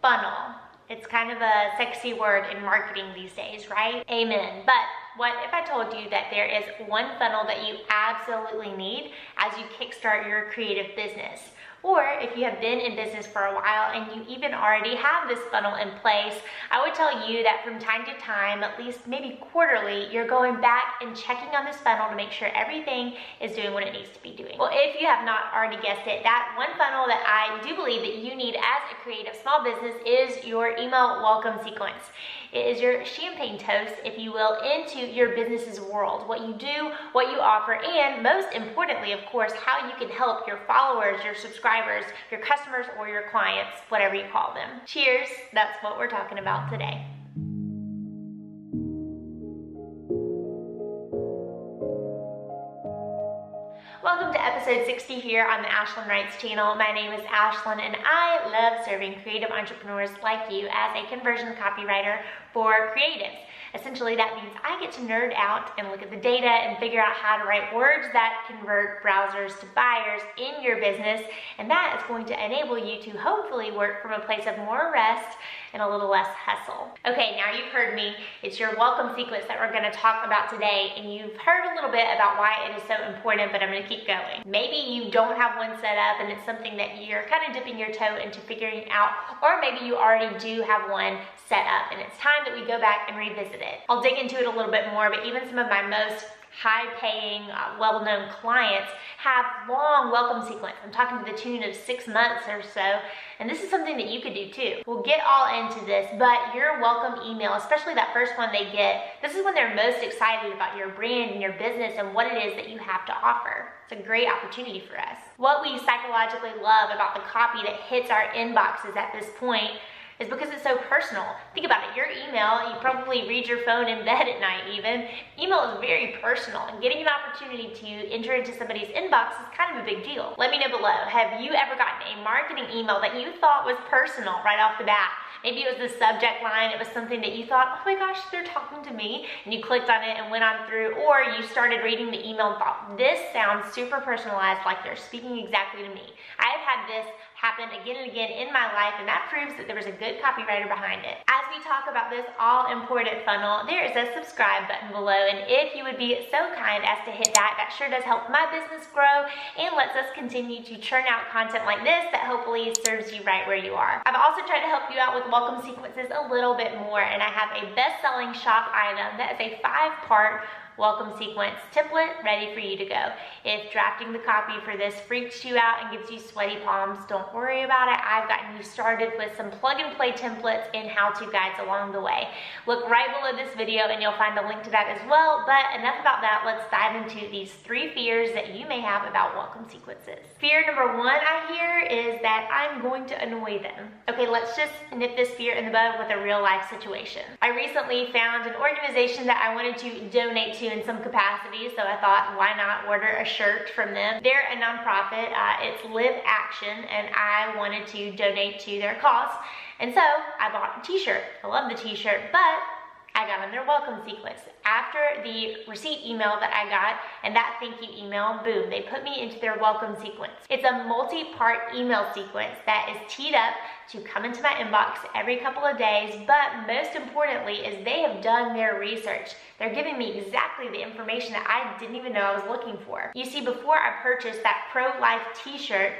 funnel. It's kind of a sexy word in marketing these days, right? Amen. But what if I told you that there is one funnel that you absolutely need as you kickstart your creative business? Or if you have been in business for a while and you even already have this funnel in place, I would tell you that from time to time, at least maybe quarterly, you're going back and checking on this funnel to make sure everything is doing what it needs to be doing. Well, if you have not already guessed it, that one funnel that I do believe that you need as a creative small business is your email welcome sequence. It is your champagne toast, if you will, into your business's world. What you do, what you offer, and most importantly, of course, how you can help your followers, your subscribers, your customers, or your clients, whatever you call them. Cheers, that's what we're talking about today. Welcome to episode 60 here on the Ashlyn Writes channel. My name is Ashlyn and I love serving creative entrepreneurs like you as a conversion copywriter for creatives. Essentially, that means I get to nerd out and look at the data and figure out how to write words that convert browsers to buyers in your business, and that is going to enable you to hopefully work from a place of more rest and a little less hustle. Okay, now you've heard me. It's your welcome sequence that we're gonna talk about today, and you've heard a little bit about why it is so important, but I'm gonna keep going. Maybe you don't have one set up and it's something that you're kind of dipping your toe into figuring out, or maybe you already do have one set up and it's time that we go back and revisit it. I'll dig into it a little bit more, but even some of my most high-paying, well-known clients have long welcome sequence. I'm talking to the tune of 6 months or so, and this is something that you could do too. We'll get all into this, but your welcome email, especially that first one they get, this is when they're most excited about your brand and your business and what it is that you have to offer. It's a great opportunity for us. What we psychologically love about the copy that hits our inboxes at this point is because it's so personal. Think about it, your email, you probably read your phone in bed at night even. Email is very personal, and getting an opportunity to enter into somebody's inbox is kind of a big deal. Let me know below, have you ever gotten a marketing email that you thought was personal right off the bat? Maybe it was the subject line, it was something that you thought, oh my gosh, they're talking to me, and you clicked on it and went on through, or you started reading the email and thought, this sounds super personalized, like they're speaking exactly to me. I have had this happen again and again in my life, and that proves that there was a good copywriter behind it. As we talk about this all-important funnel, there is a subscribe button below, and if you would be so kind as to hit that, that sure does help my business grow and lets us continue to churn out content like this that hopefully serves you right where you are. I've also tried to help you out with welcome sequences a little bit more, and I have a best-selling shop item that is a 5-part welcome sequence template ready for you to go. If drafting the copy for this freaks you out and gives you sweaty palms, don't worry about it. I've gotten you started with some plug and play templates and how-to guides along the way. Look right below this video and you'll find a link to that as well, but enough about that. Let's dive into these 3 fears that you may have about welcome sequences. Fear number 1 I hear is that I'm going to annoy them. Okay, let's just nip this fear in the bud with a real life situation. I recently found an organization that I wanted to donate to in some capacity, so I thought, why not order a shirt from them? They're a nonprofit, it's Live Action, and I wanted to donate to their cause, and so I bought a t-shirt. I love the t-shirt, but I got on their welcome sequence. After the receipt email that I got and that thank you email, boom, they put me into their welcome sequence. It's a multi-part email sequence that is teed up to come into my inbox every couple of days, but most importantly is they have done their research. They're giving me exactly the information that I didn't even know I was looking for. You see, before I purchased that pro-life t-shirt,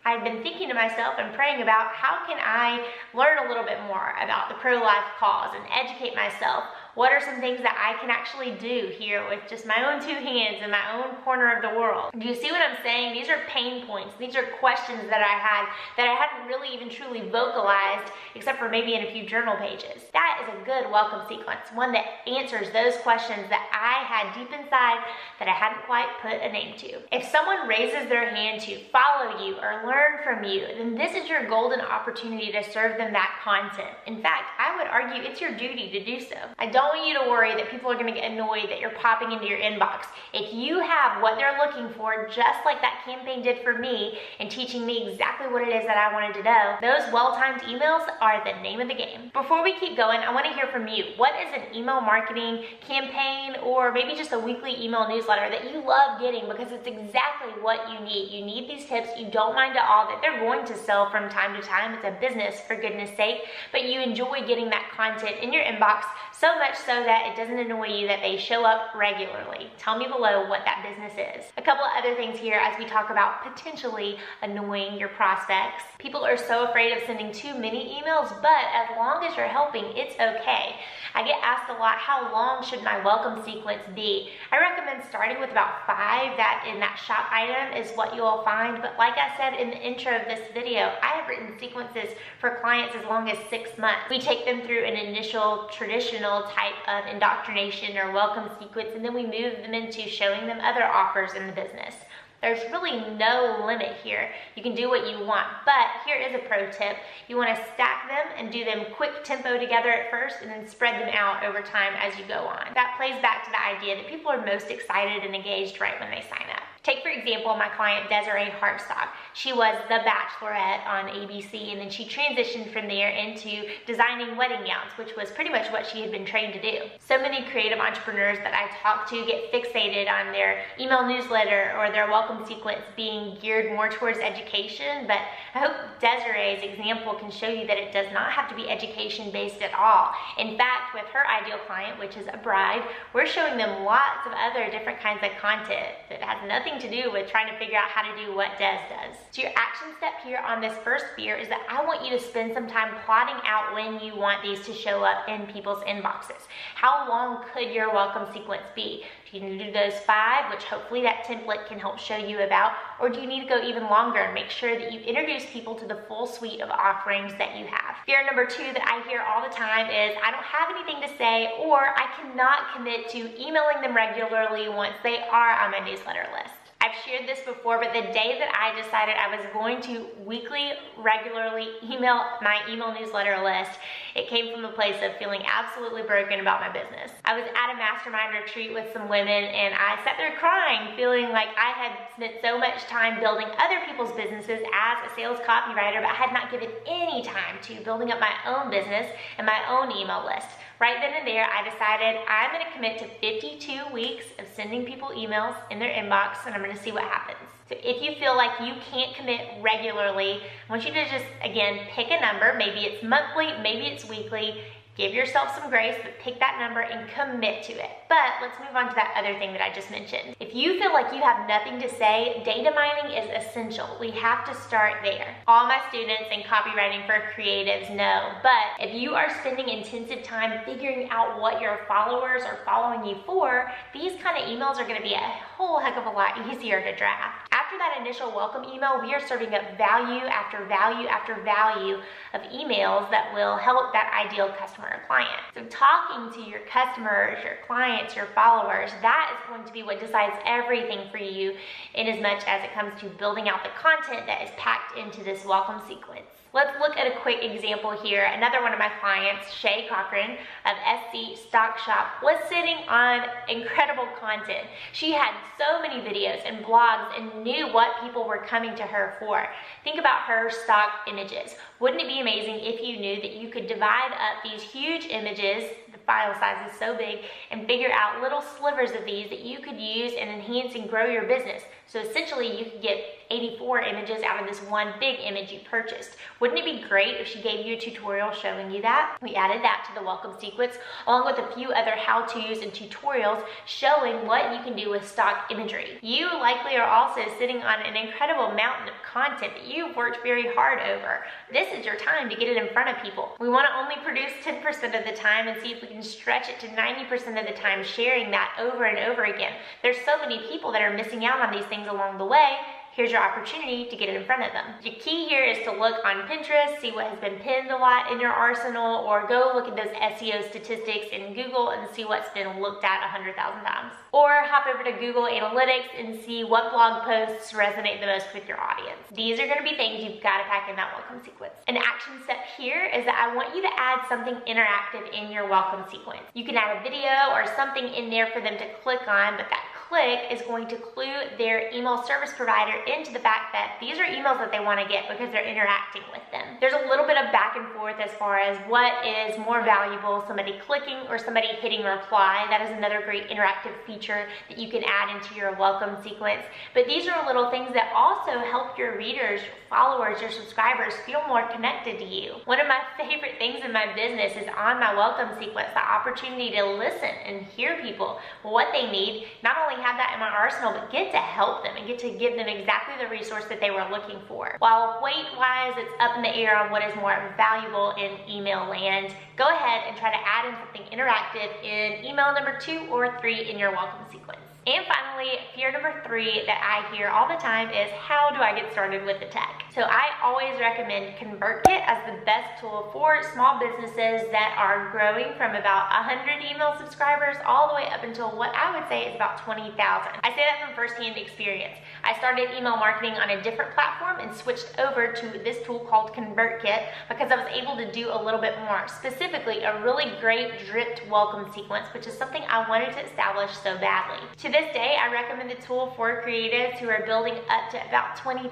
I've been thinking to myself and praying about how can I learn a little bit more about the pro-life cause and educate myself. What are some things that I can actually do here with just my own 2 hands in my own corner of the world? Do you see what I'm saying? These are pain points. These are questions that I had that I hadn't really even truly vocalized, except for maybe in a few journal pages. That is a good welcome sequence, one that answers those questions that I had deep inside that I hadn't quite put a name to. If someone raises their hand to follow you or learn from you, then this is your golden opportunity to serve them that content. In fact, I would argue it's your duty to do so. I don't want you to worry that people are gonna get annoyed that you're popping into your inbox. If you have what they're looking for, just like that campaign did for me and teaching me exactly what it is that I wanted to know, those well-timed emails are the name of the game. Before we keep going, I wanna hear from you. What is an email marketing campaign or maybe just a weekly email newsletter that you love getting because it's exactly what you need? You need these tips. You don't mind at all that they're going to sell from time to time. It's a business, for goodness sake, but you enjoy getting that content in your inbox so much so that it doesn't annoy you that they show up regularly. Tell me below what that business is. A couple of other things here as we talk about potentially annoying your prospects. People are so afraid of sending too many emails, but as long as you're helping, it's okay. I get asked a lot, how long should my welcome sequence be? I recommend starting with about 5. That in that shop item is what you will find. But like I said in the intro of this video, I have written sequences for clients as long as 6 months. We take them through an initial traditional type of indoctrination or welcome sequence, and then we move them into showing them other offers in the business. There's really no limit here. You can do what you want, but here is a pro tip. You want to stack them and do them quick tempo together at first and then spread them out over time as you go on. That plays back to the idea that people are most excited and engaged right when they sign up. Take, for example, my client Desiree Hartstock. She was the Bachelorette on ABC, and then she transitioned from there into designing wedding gowns, which was pretty much what she had been trained to do. So many creative entrepreneurs that I talk to get fixated on their email newsletter or their welcome sequence being geared more towards education, but I hope Desiree's example can show you that it does not have to be education based at all. In fact, with her ideal client, which is a bride, we're showing them lots of other different kinds of content that has nothing to do with trying to figure out how to do what Des does. So your action step here on this first fear is that I want you to spend some time plotting out when you want these to show up in people's inboxes. How long could your welcome sequence be? Do you need to do those 5, which hopefully that template can help show you about, or do you need to go even longer and make sure that you introduce people to the full suite of offerings that you have? Fear number 2 that I hear all the time is I don't have anything to say, or I cannot commit to emailing them regularly once they are on my newsletter list. I've shared this before, but the day that I decided I was going to weekly, regularly email my email newsletter list, it came from a place of feeling absolutely broken about my business. I was at a mastermind retreat with some women, and I sat there crying, feeling like I had spent so much time building other people's businesses as a sales copywriter, but I had not given any time to building up my own business and my own email list. Right then and there, I decided I'm gonna commit to 52 weeks of sending people emails in their inbox, and I'm gonna see what happens. So if you feel like you can't commit regularly, I want you to just, again, pick a number. Maybe it's monthly, maybe it's weekly. Give yourself some grace, but pick that number and commit to it. But let's move on to that other thing that I just mentioned. If you feel like you have nothing to say, data mining is essential. We have to start there. All my students in copywriting for creatives know, but if you are spending intensive time figuring out what your followers are following you for, these kind of emails are gonna be a whole heck of a lot easier to draft. After that initial welcome email, we are serving up value after value after value of emails that will help that ideal customer or client. So talking to your customers, your clients, your followers, that is going to be what decides everything for you in as much as it comes to building out the content that is packed into this welcome sequence. Let's look at a quick example here. Another one of my clients, Shay Cochran of SC Stock Shop, was sitting on incredible content. She had so many videos and blogs and knew what people were coming to her for. Think about her stock images. Wouldn't it be amazing if you knew that you could divide up these huge images, the file size is so big, and figure out little slivers of these that you could use and enhance and grow your business. So essentially you could get 84 images out of this one big image you purchased. Wouldn't it be great if she gave you a tutorial showing you that? We added that to the welcome sequence along with a few other how-tos and tutorials showing what you can do with stock imagery. You likely are also sitting on an incredible mountain of content that you've worked very hard over. This is your time to get it in front of people. We want to only produce 10% of the time and see if we can stretch it to 90% of the time, sharing that over and over again. There's so many people that are missing out on these things along the way. here's your opportunity to get it in front of them. The key here is to look on Pinterest, see what has been pinned a lot in your arsenal, or go look at those SEO statistics in Google and see what's been looked at 100,000 times. Or hop over to Google Analytics and see what blog posts resonate the most with your audience. These are gonna be things you've gotta pack in that welcome sequence. An action step here is that I want you to add something interactive in your welcome sequence. You can add a video or something in there for them to click on, but that click is going to clue their email service provider into the fact that these are emails that they want to get because they're interacting with them. There's a little bit of back and forth as far as what is more valuable, somebody clicking or somebody hitting reply. That is another great interactive feature that you can add into your welcome sequence. But these are little things that also help your readers, your followers, your subscribers feel more connected to you. One of my favorite things in my business is on my welcome sequence, the opportunity to listen and hear people, what they need, not only have that in my arsenal, but get to help them and get to give them exactly the resource that they were looking for. While weight-wise, it's up in the air on what is more valuable in email land, go ahead and try to add in something interactive in email number 2 or 3 in your welcome sequence. And finally, fear number 3 that I hear all the time is, how do I get started with the tech? So I always recommend ConvertKit as the best tool for small businesses that are growing from about 100 email subscribers all the way up until what I would say is about 20,000. I say that from firsthand experience. I started email marketing on a different platform and switched over to this tool called ConvertKit because I was able to do a little bit more. Specifically, a really great dripped welcome sequence, which is something I wanted to establish so badly. To this day, I recommend the tool for creatives who are building up to about 20,000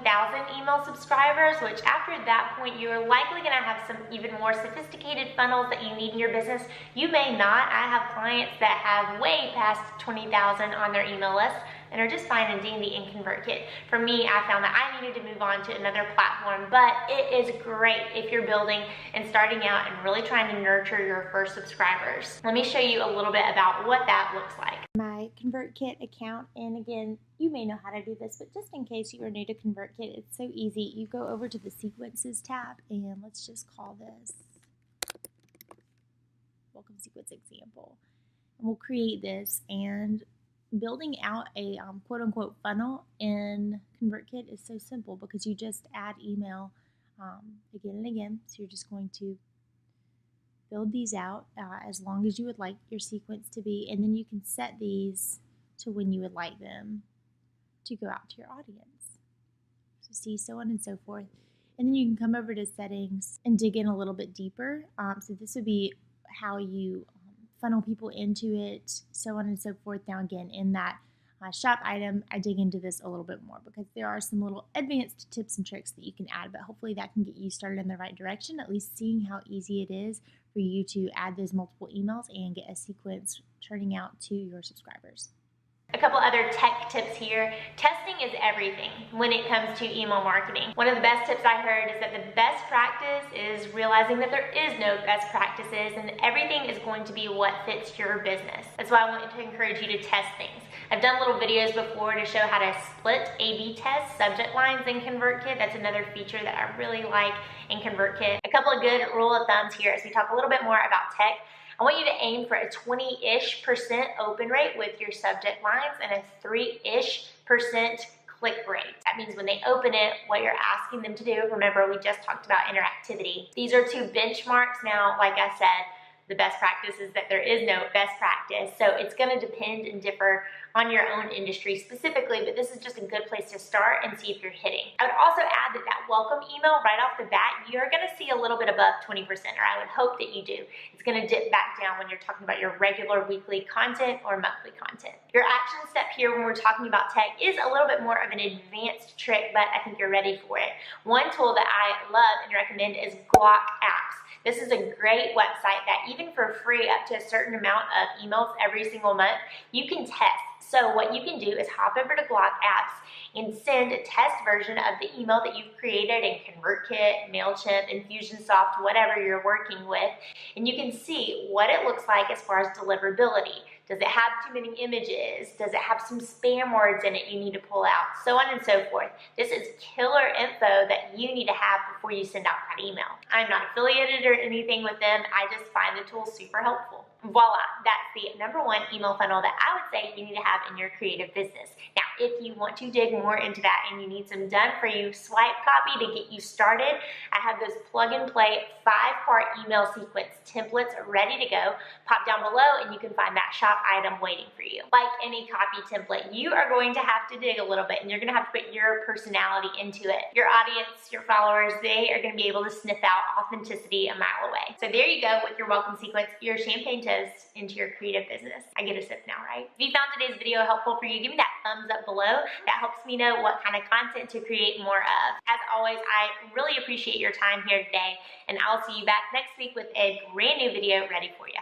email subscribers, which after that point, you're likely gonna have some even more sophisticated funnels that you need in your business. You may not. I have clients that have way past 20,000 on their email list and are just fine and dandy in ConvertKit. For me, I found that I needed to move on to another platform, but it is great if you're building and starting out and really trying to nurture your first subscribers. Let me show you a little bit about what that looks like. My ConvertKit account, and again, you may know how to do this, but just in case you are new to ConvertKit, it's so easy. You go over to the Sequences tab, and let's just call this Welcome Sequence Example. And we'll create this, and building out a quote-unquote funnel in ConvertKit is so simple because you just add email again and again. So you're just going to build these out as long as you would like your sequence to be, and then you can set these to when you would like them to go out to your audience. So see, so on and so forth. And then you can come over to settings and dig in a little bit deeper. So this would be how you funnel people into it, so on and so forth. Now again, in that shop item, I dig into this a little bit more because there are some little advanced tips and tricks that you can add, but hopefully that can get you started in the right direction, at least seeing how easy it is for you to add those multiple emails and get a sequence turning out to your subscribers. A couple other tech tips here. Testing is everything when it comes to email marketing. One of the best tips I heard is that the best practice is realizing that there is no best practices and everything is going to be what fits your business. That's why I want to encourage you to test things. I've done little videos before to show how to split A/B test subject lines in ConvertKit. That's another feature that I really like in ConvertKit. A couple of good rule of thumbs here as we talk a little bit more about tech. I want you to aim for a 20-ish% open rate with your subject lines and a 3-ish% click rate. That means when they open it, what you're asking them to do, remember we just talked about interactivity. These are 2 benchmarks. Now, like I said, the best practice is that there is no best practice. So it's gonna depend and differ on your own industry specifically, but this is just a good place to start and see if you're hitting. I would also add that that welcome email right off the bat, you're gonna see a little bit above 20%, or I would hope that you do. It's gonna dip back down when you're talking about your regular weekly content or monthly content. Your action step here when we're talking about tech is a little bit more of an advanced trick, but I think you're ready for it. One tool that I love and recommend is Glock Apps. This is a great website that even for free up to a certain amount of emails every single month, you can test. So what you can do is hop over to Glock Apps and send a test version of the email that you've created in ConvertKit, MailChimp, Infusionsoft, whatever you're working with, and you can see what it looks like as far as deliverability. Does it have too many images? Does it have some spam words in it you need to pull out? So on and so forth. This is killer info that you need to have before you send out that email. I'm not affiliated or anything with them. I just find the tool super helpful. Voila, that's the number one email funnel that I would say you need to have in your creative business. Now, if you want to dig more into that and you need some done for you swipe copy to get you started, I have those plug and play 5-part email sequence templates ready to go. Pop down below and you can find that shop item waiting for you. Like any copy template, you are going to have to dig a little bit and you're going to have to put your personality into it. Your audience, your followers, they are going to be able to sniff out authenticity a mile away. So there you go with your welcome sequence, your champagne toast into your creative business. I get a sip now, right? If you found today's video helpful for you, give me that thumbs up below. That helps me know what kind of content to create more of. As always, I really appreciate your time here today, and I'll see you back next week with a brand new video ready for you.